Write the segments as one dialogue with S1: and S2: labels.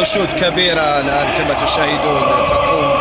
S1: حشود كبيرة الآن كما تشاهدون تقوم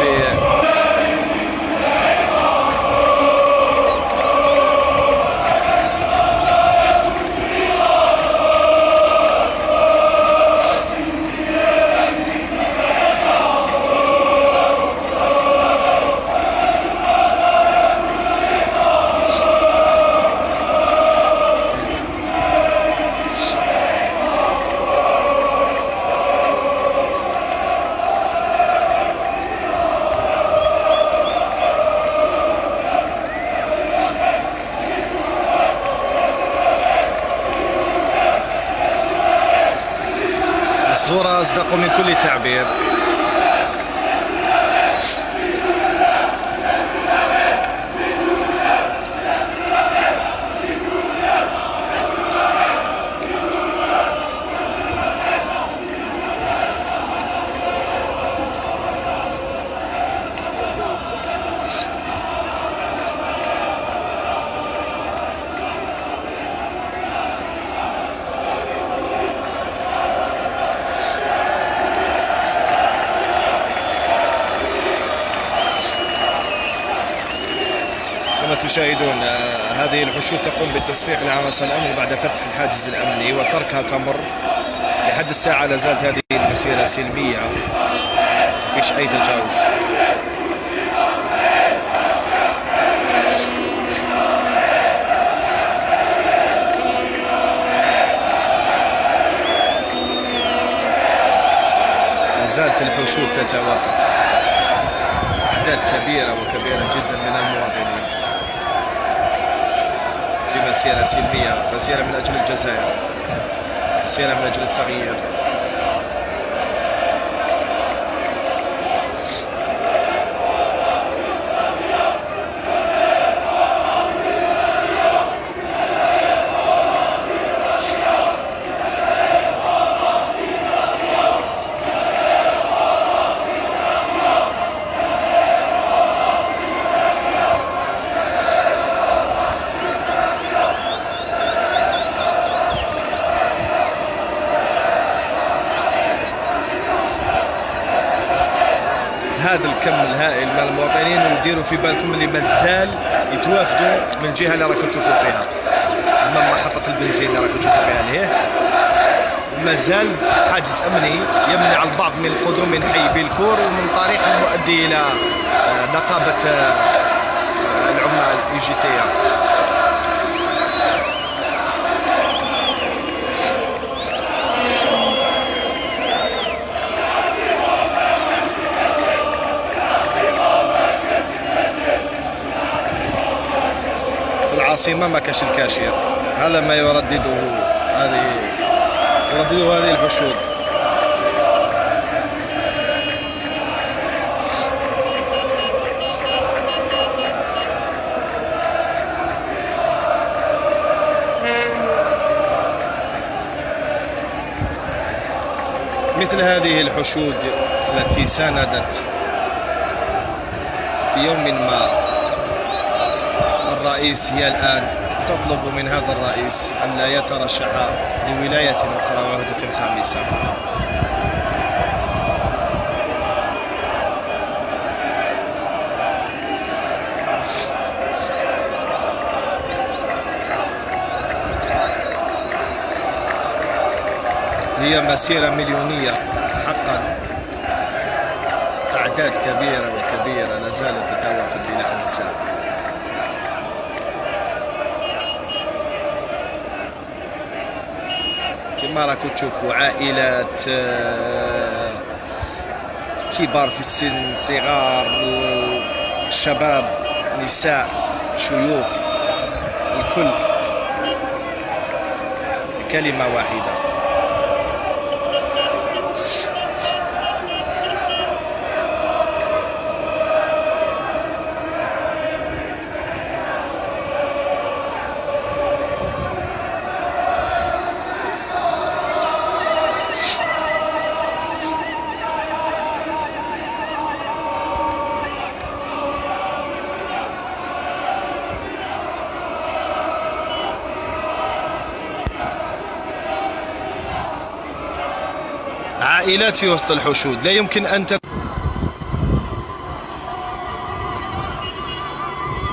S1: الصورة أصدق من كل تعبير. كما تشاهدون هذه الحشود تقوم بالتصفيق لعناصر الأمن بعد فتح الحاجز الأمني وتركها تمر لحد الساعة. لا زالت هذه المسيرة سلمية، مفيش أي تجاوز. لا زالت الحشود تتوافق، أعداد كبيرة وكبيرة جدا من المواطنين في مسيرة سلمية، مسيرة من أجل الجزائر، مسيرة من أجل التغيير. هذا الكم الهائل من المواطنين، وديروا في بالكم اللي مازال يتوافدوا من الجهه اللي راكم تشوفوا فيها امام محطه البنزين اللي راكم تشوفوا فيها لهيه. مازال حاجز امني يمنع البعض من القدوم من حي بيلكور ومن طريق المؤدي الى نقابه العمال UGTA. العاصمة ما كاش الكاشير، هذا ما تردده هذه الحشود. مثل هذه الحشود التي ساندت في يوم ما الرئيس، هي الآن تطلب من هذا الرئيس أن لا يترشح لولاية أخرى وهدة خامسة. هي مسيرة مليونية حقا، أعداد كبيرة وكبيرة لا زالت تتوافد إلى حد الساعة. كما راكم تشوفوا عائلات، كبار في السن، صغار، شباب، نساء، شيوخ، الكل كلمة واحدة. عائلات في وسط الحشود، لا يمكن أن تكون